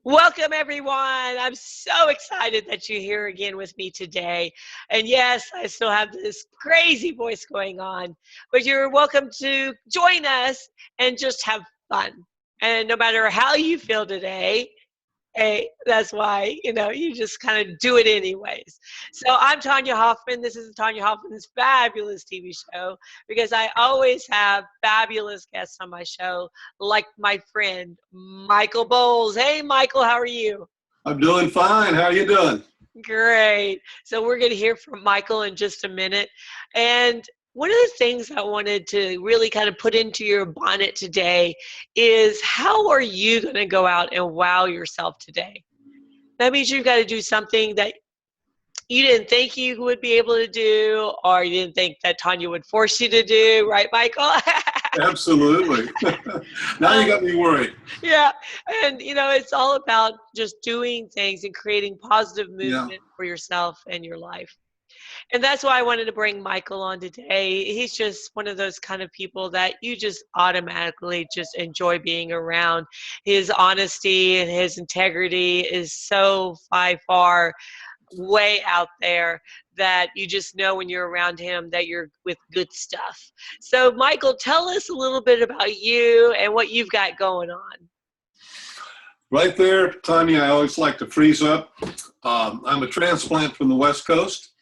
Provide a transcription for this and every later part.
Welcome, everyone. I'm so excited that you're here again with me today. And yes, I still have this crazy voice going on, but you're welcome to join us and just have fun. And no matter how you feel today, hey, that's why, you just kind of do it anyways. So I'm Tanya Hoffman. This is Tanya Hoffman's fabulous TV show because I always have fabulous guests on my show, like my friend Michael Bowles. Hey, Michael, how are you? I'm doing fine. How are you doing? Great. So we're going to hear from Michael in just a minute. And one of the things I wanted to really kind of put into your bonnet today is how are you going to go out and wow yourself today? That means you've got to do something that you didn't think you would be able to do, or you didn't think that Tanya would force you to do, right, Michael? Absolutely. Now you got me worried. Yeah. And, it's all about just doing things and creating positive Yeah. movement for yourself and your life. And that's why I wanted to bring Michael on today. He's just one of those kind of people that you just automatically just enjoy being around. His honesty and his integrity is so by far way out there that you just know when you're around him that you're with good stuff. So, Michael, tell us a little bit about you and what you've got going on. Right there, Tanya, I always like to freeze up. I'm a transplant from the West Coast.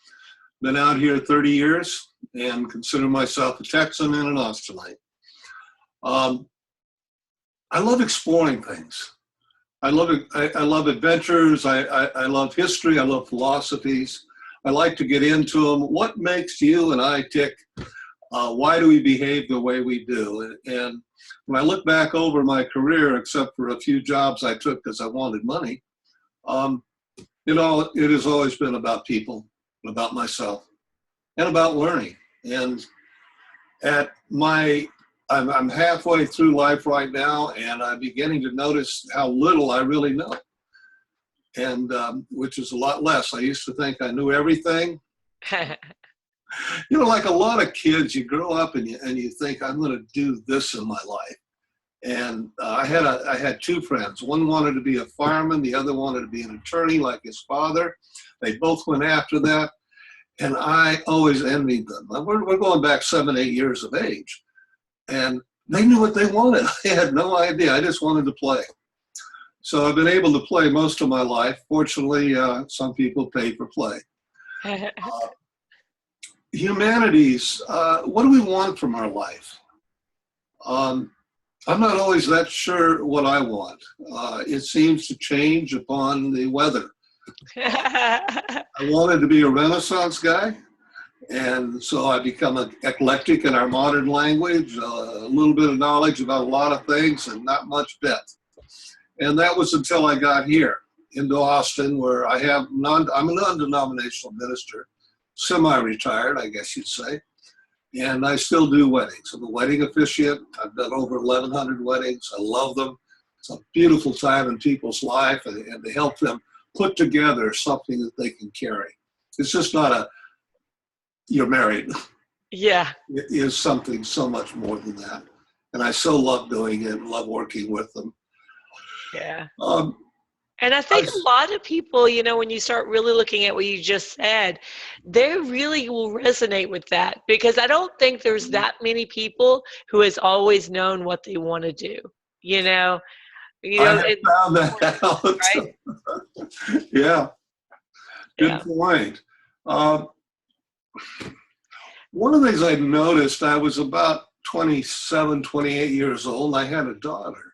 Been out here 30 years and consider myself a Texan and an Austinite. I love exploring things. I love adventures. I love history. I love philosophies. I like to get into them. What makes you and I tick? Why do we behave the way we do? And when I look back over my career, except for a few jobs I took because I wanted money, it has always been about people, about myself, and about learning. And I'm halfway through life right now, and I'm beginning to notice how little I really know, and which is a lot less. I used to think I knew everything. Like a lot of kids, you grow up and you think, I'm going to do this in my life. And I had two friends. One wanted to be a fireman. The other wanted to be an attorney like his father. They both went after that. And I always envied them. We're going back 7, 8 years of age. And they knew what they wanted. I had no idea. I just wanted to play. So I've been able to play most of my life. Fortunately, some people pay for play. Humanities, what do we want from our life? I'm not always that sure what I want. It seems to change upon the weather. I wanted to be a Renaissance guy. And so I become eclectic in our modern language, a little bit of knowledge about a lot of things and not much depth. And that was until I got here into Austin, where I'm a non-denominational minister, semi-retired, I guess you'd say. And I still do weddings. I'm a wedding officiant. I've done over 1,100 weddings. I love them. It's a beautiful time in people's life and to help them put together something that they can carry. It's just not you're married. Yeah. It is something so much more than that. And I so love doing it, love working with them. Yeah. And I think a lot of people, when you start really looking at what you just said, they really will resonate with that because I don't think there's that many people who has always known what they want to do, I have found that out. Right? Yeah. Good point. One of the things I noticed, I was about 27, 28 years old. I had a daughter,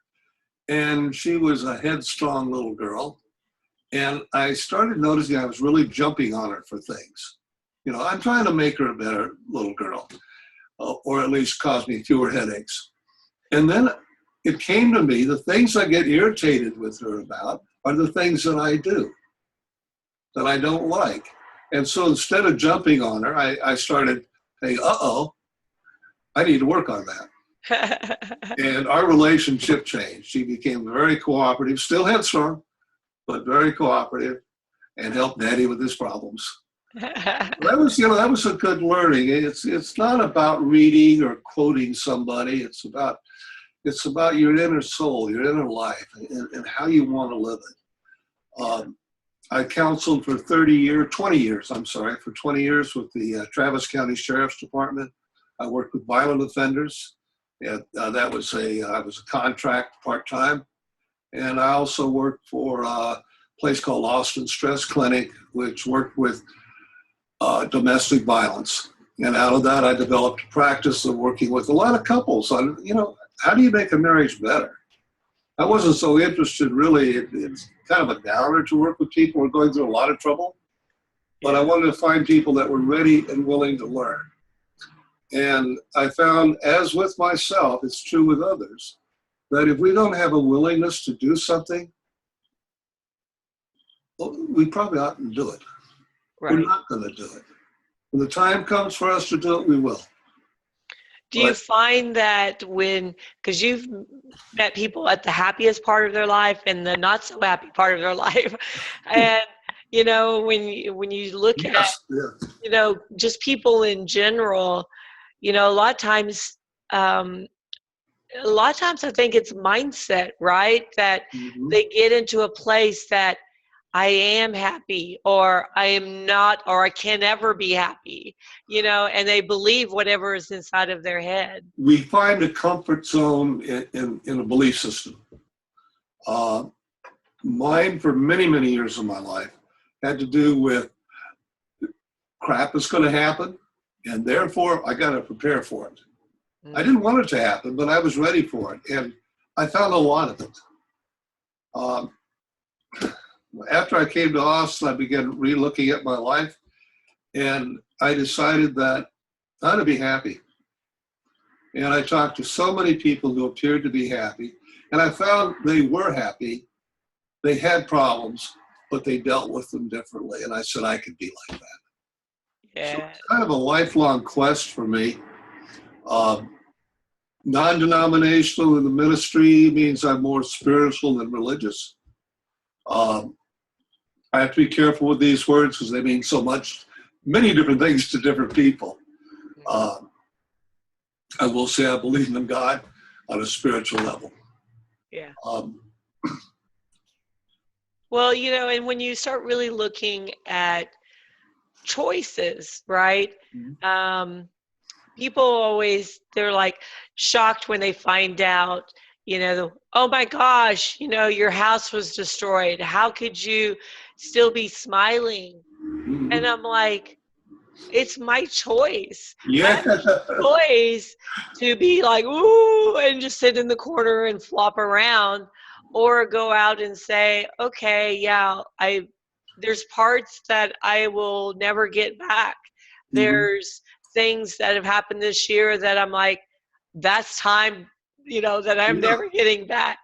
and she was a headstrong little girl. And I started noticing I was really jumping on her for things. I'm trying to make her a better little girl, or at least cause me fewer headaches. And then it came to me, the things I get irritated with her about are the things that I do that I don't like. And so instead of jumping on her, I started saying, I need to work on that. And our relationship changed. She became very cooperative, still headstrong, but very cooperative, and helped Daddy with his problems. That was a good learning. It's not about reading or quoting somebody. It's about your inner soul, your inner life, and how you want to live it. Um, I counseled for 20 years, for 20 years with the Travis County Sheriff's Department. I worked with violent offenders. And, I was a contract part-time. And I also worked for a place called Austin Stress Clinic, which worked with domestic violence. And out of that, I developed a practice of working with a lot of couples on, how do you make a marriage better? I wasn't so interested really. It's kind of a downer to work with people who are going through a lot of trouble. But I wanted to find people that were ready and willing to learn. And I found, as with myself, it's true with others, that if we don't have a willingness to do something, well, we probably oughtn't do it. Right. We're not going to do it. When the time comes for us to do it, we will. Do you find that because you've met people at the happiest part of their life and the not so happy part of their life, and when you look at just people in general, a lot of times I think it's mindset, right? That they get into a place that I am happy, or I am not, or I can never be happy, and they believe whatever is inside of their head. We find a comfort zone in a belief system. Mine, for many, many years of my life, had to do with crap is going to happen, and therefore I got to prepare for it. I didn't want it to happen, but I was ready for it, and I found a lot of it. After I came to Austin, I began re-looking at my life, and I decided that I ought to be happy. And I talked to so many people who appeared to be happy, and I found they were happy. They had problems, but they dealt with them differently, and I said I could be like that. Yeah. So it's kind of a lifelong quest for me. Non-denominational in the ministry means I'm more spiritual than religious. I have to be careful with these words because they mean many different things to different people. I will say I believe in God on a spiritual level. Yeah. Well, and when you start really looking at choices, right? People they're like shocked when they find out, oh my gosh, your house was destroyed. How could you still be smiling? And I'm like, it's my choice. Yeah. I have a choice to be like, ooh, and just sit in the corner and flop around, or go out and say, okay, yeah, there's parts that I will never get back. There's things that have happened this year that I'm like, that's time, that I'm never getting back.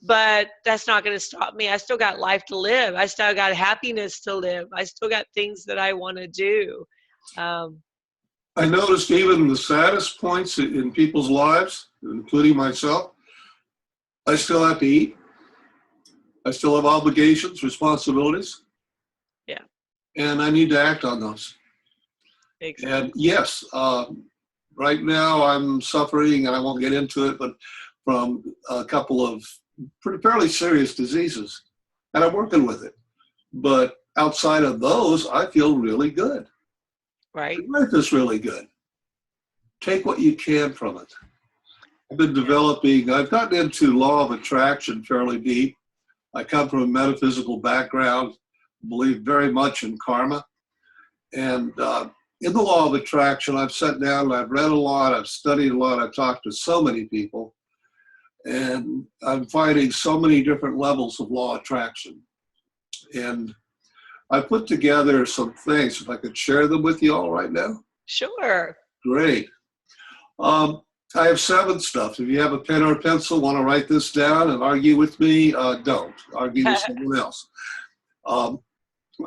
But that's not going to stop me. I still got life to live. I still got happiness to live. I still got things that I want to do. I noticed even the saddest points in people's lives, including myself, I still have to eat. I still have obligations, responsibilities. Yeah. And I need to act on those. Exactly. And yes, right now I'm suffering, and I won't get into it, but from a couple of fairly serious diseases, and I'm working with it. But outside of those, I feel really good. Right. Life is really good. Take what you can from it. I've gotten into law of attraction fairly deep. I come from a metaphysical background, believe very much in karma. And in the law of attraction, I've sat down and I've read a lot, I've studied a lot, I've talked to so many people, and I'm finding so many different levels of law of attraction. And I put together some things, if I could share them with you all right now. Sure. Great. I have 7 stuff. If you have a pen or a pencil, want to write this down and argue with me, don't. Argue with someone else.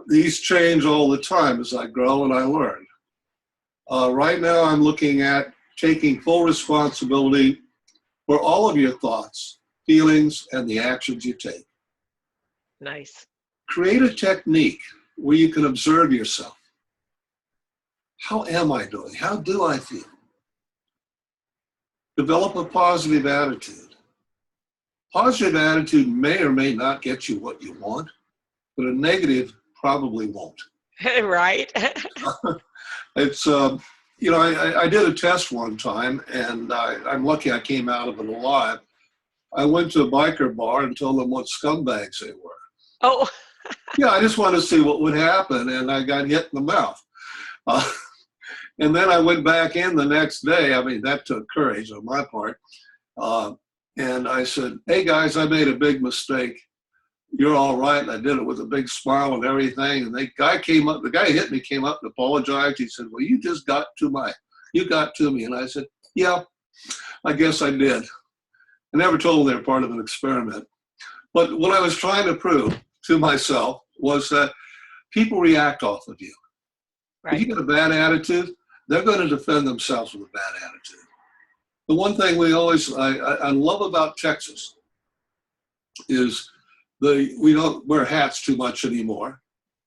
These change all the time as I grow and I learn. Right now, I'm looking at taking full responsibility for all of your thoughts, feelings, and the actions you take. Nice. Create a technique where you can observe yourself. How am I doing? How do I feel? Develop a positive attitude. Positive attitude may or may not get you what you want, but a negative probably won't. Right. It's, I did a test one time, and I'm lucky I came out of it alive. I went to a biker bar and told them what scumbags they were. Oh. Yeah, I just wanted to see what would happen, and I got hit in the mouth. And then I went back in the next day. I mean, that took courage on my part. And I said, hey, guys, I made a big mistake. You're all right. And I did it with a big smile and everything. And the guy who hit me came up and apologized. He said, well, you got to me. And I said, yeah, I guess I did. I never told them they were part of an experiment. But what I was trying to prove to myself was that people react off of you. Right. If you get a bad attitude, they're going to defend themselves with a bad attitude. The one thing I love about Texas is we don't wear hats too much anymore.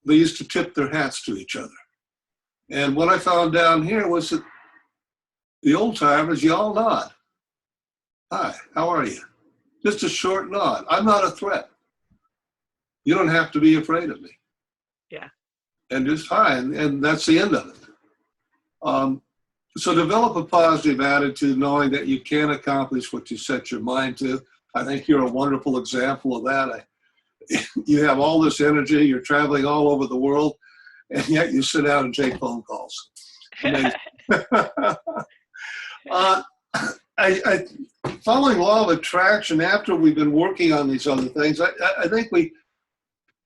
They used to tip their hats to each other. And what I found down here was that the old timers, you all nod. Hi, how are you? Just a short nod. I'm not a threat. You don't have to be afraid of me. Yeah. And just hi, and that's the end of it. So develop a positive attitude, knowing that you can accomplish what you set your mind to. I think you're a wonderful example of that. You have all this energy, you're traveling all over the world, and yet you sit down and take phone calls. Following law of attraction, after we've been working on these other things, I think we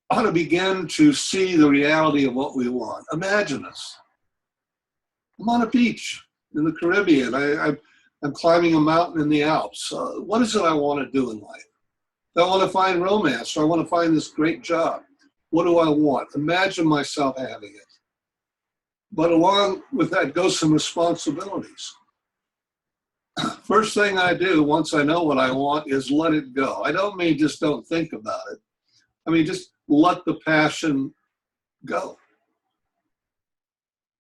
ought to begin to see the reality of what we want. Imagine us. I'm on a beach in the Caribbean. I'm climbing a mountain in the Alps. What is it I want to do in life? Do I want to find romance? Do I want to find this great job? What do I want? Imagine myself having it. But along with that goes some responsibilities. First thing I do once I know what I want is let it go. I don't mean just don't think about it. I mean, just let the passion go.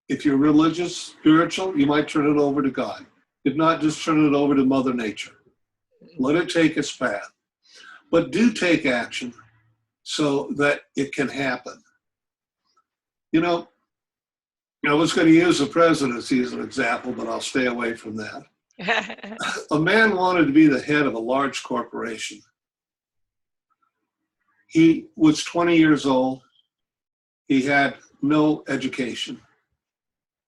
If you're religious, spiritual, you might turn it over to God. If not, just turn it over to Mother Nature. Let it take its path. But do take action so that it can happen. I was going to use the presidency as an example, but I'll stay away from that. A man wanted to be the head of a large corporation. He was 20 years old. He had no education.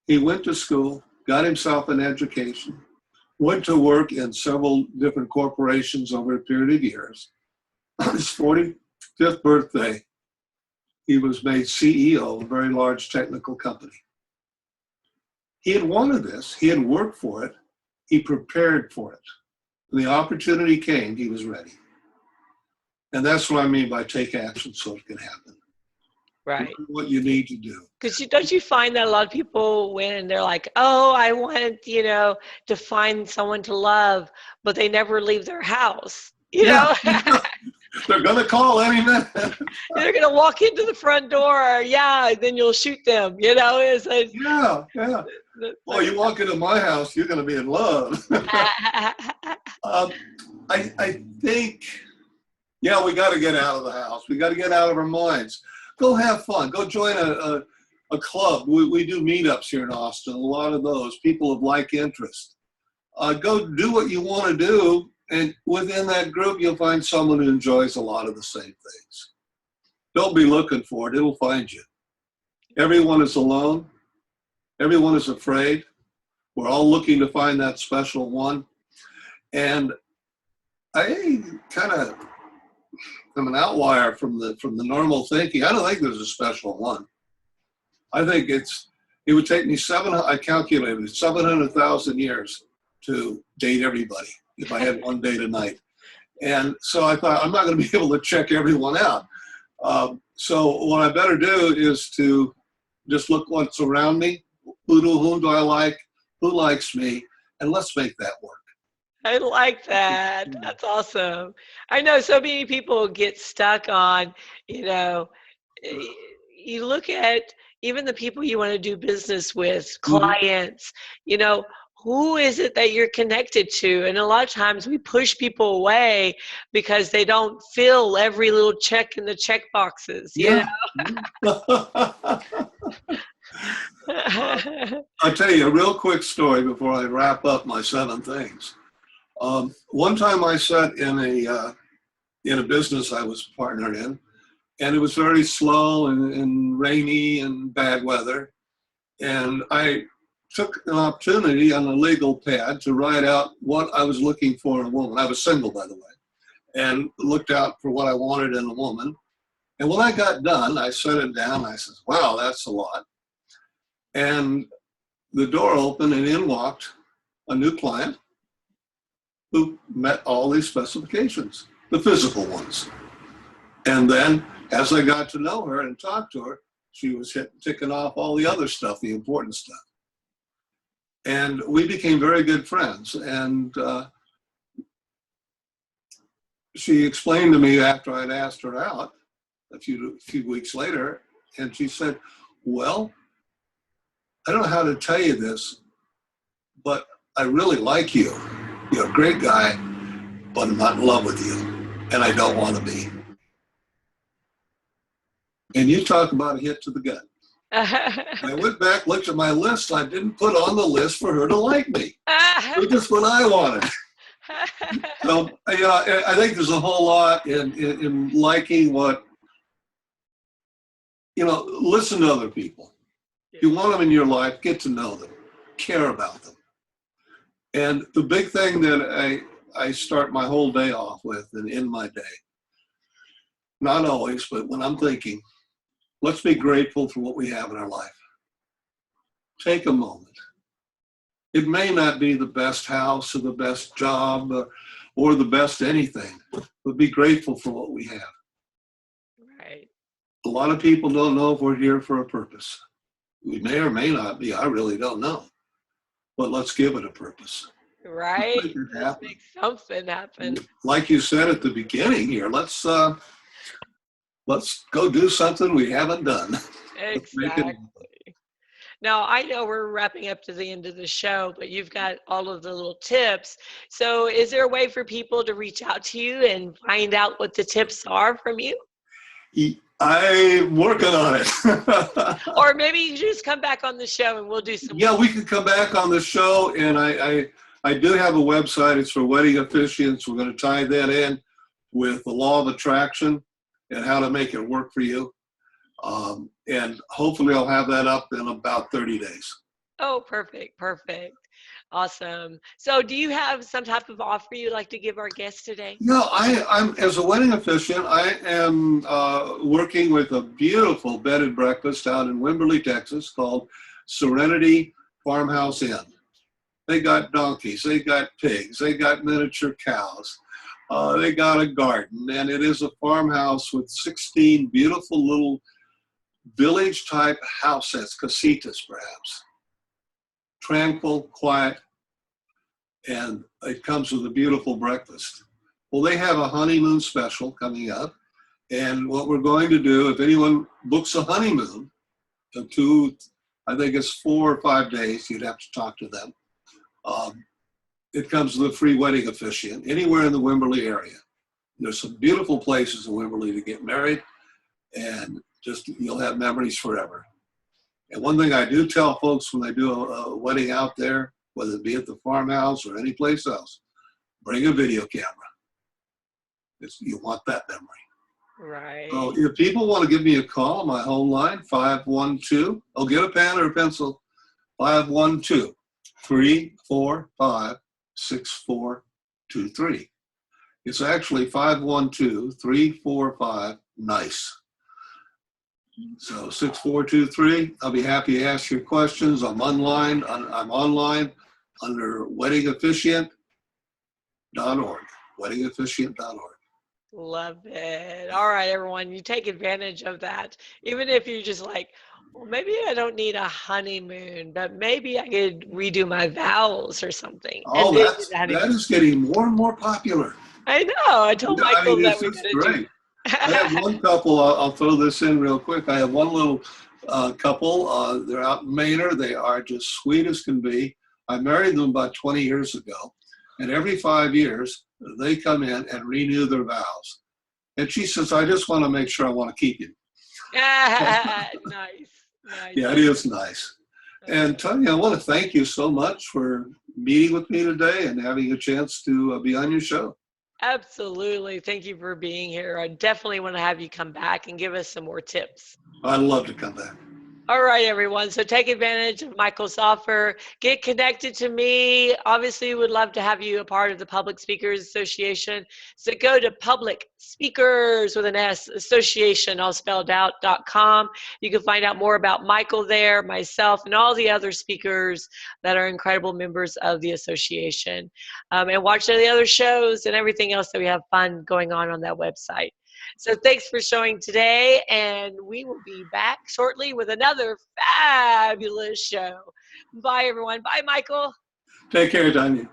He went to school, got himself an education, went to work in several different corporations over a period of years. On his 45th birthday, he was made CEO of a very large technical company. He had wanted this. He had worked for it. He prepared for it. When the opportunity came, he was ready. And that's what I mean by take action so it can happen. Right. What you need to do. Because don't you find that a lot of people, when they're like, oh, I want, to find someone to love, but they never leave their house, you know? They're going to call any minute. They're going to walk into the front door. Yeah, then you'll shoot them, It's like, yeah. Well, you walk into my house, you're going to be in love. I think, we got to get out of the house. We got to get out of our minds. Go have fun. Go join a club. We do meetups here in Austin, a lot of those, people of like interest. Go do what you want to do, and within that group, you'll find someone who enjoys a lot of the same things. Don't be looking for it. It'll find you. Everyone is alone. Everyone is afraid. We're all looking to find that special one. And I'm an outlier from the normal thinking. I don't think there's a special one. I think it would take me I calculated 700,000 years to date everybody if I had one date a night. And so I thought, I'm not going to be able to check everyone out. So what I better do is to just look what's around me. Whom do I like? Who likes me? And let's make that work. I like that. That's awesome. I know so many people get stuck on, you look at even the people you want to do business with, clients, who is it that you're connected to? And a lot of times we push people away because they don't fill every little check in the check boxes, you Yeah. know? I'll tell you a real quick story before I wrap up my 7 things. One time I sat in a business I was partnered in, and it was very slow and rainy and bad weather. And I took an opportunity on a legal pad to write out what I was looking for in a woman. I was single, by the way, and looked out for what I wanted in a woman. And when I got done, I set it down. I said, wow, that's a lot. And the door opened, and in walked a new client who met all these specifications, the physical ones. And then as I got to know her and talked to her, she was ticking off all the other stuff, the important stuff. And we became very good friends. And she explained to me after I'd asked her out a few weeks later, and she said, well, I don't know how to tell you this, but I really like you. You're a great guy, but I'm not in love with you, and I don't want to be. And you talk about a hit to the gut. I went back, looked at my list. I didn't put on the list for her to like me. It was just what I wanted. So, I think there's a whole lot in liking what, listen to other people. If you want them in your life, get to know them, care about them. And the big thing that I start my whole day off with and end my day, not always, but when I'm thinking, let's be grateful for what we have in our life. Take a moment. It may not be the best house or the best job or the best anything, but be grateful for what we have. Right. A lot of people don't know if we're here for a purpose. We may or may not be. I really don't know. But let's give it a purpose. Right. Let's make something happen. Like you said at the beginning here, let's go do something we haven't done. Exactly. Now, I know we're wrapping up to the end of the show, but you've got all of the little tips. So is there a way for people to reach out to you and find out what the tips are from you? I'm working on it. Or maybe you can just come back on the show and we'll do some. Yeah, we can come back on the show, and I do have a website. It's for wedding officiants. We're going to tie that in with the law of attraction and how to make it work for you. And hopefully I'll have that up in about 30 days. Oh, perfect. Awesome. So do you have some type of offer you'd like to give our guests today? No, I'm as a wedding officiant, I am working with a beautiful bed and breakfast out in Wimberley, Texas called Serenity Farmhouse Inn. They got donkeys, they got pigs, they got miniature cows, they got a garden, and it is a farmhouse with 16 beautiful little village-type house sets, casitas perhaps. Tranquil, quiet, and it comes with a beautiful breakfast. Well, they have a honeymoon special coming up, and what we're going to do, if anyone books a honeymoon, I think it's 4 or 5 days, you'd have to talk to them. It comes with a free wedding officiant anywhere in the Wimberley area. There's some beautiful places in Wimberley to get married, and just you'll have memories forever. And one thing I do tell folks when they do a wedding out there, whether it be at the farmhouse or any place else, bring a video camera. You want that memory. Right. So if people want to give me a call, my home line, 512, I'll get a pen or a pencil, 512-345-6423. It's actually 512-345-NICE. So 6423, I'll be happy to ask your questions. I'm online under weddingofficiant.org, weddingofficiant.org. Love it. All right, everyone, you take advantage of that. Even if you're just like, well, maybe I don't need a honeymoon, but maybe I could redo my vows or something. Oh, that is getting more and more popular. I know. I told Michael that we gotta do. I have one couple, I'll throw this in real quick. I have one little couple, they're out in Maynard. They are just sweet as can be. I married them about 20 years ago, and every 5 years they come in and renew their vows. And she says, I just want to make sure I want to keep you. Nice. Yeah, it is nice. And Tanya, I want to thank you so much for meeting with me today and having a chance to be on your show. Absolutely. Thank you for being here. I definitely want to have you come back and give us some more tips. I'd love to come back. All right, everyone. So take advantage of Michael's offer. Get connected to me. Obviously, we would love to have you a part of the Public Speakers Association. So go to Public Speakers with an S, Association, all spelled out.com. You can find out more about Michael there, myself, and all the other speakers that are incredible members of the association. And watch the other shows and everything else that we have fun going on that website. So thanks for showing today, and we will be back shortly with another fabulous show. Bye, everyone. Bye, Michael. Take care, Tanya.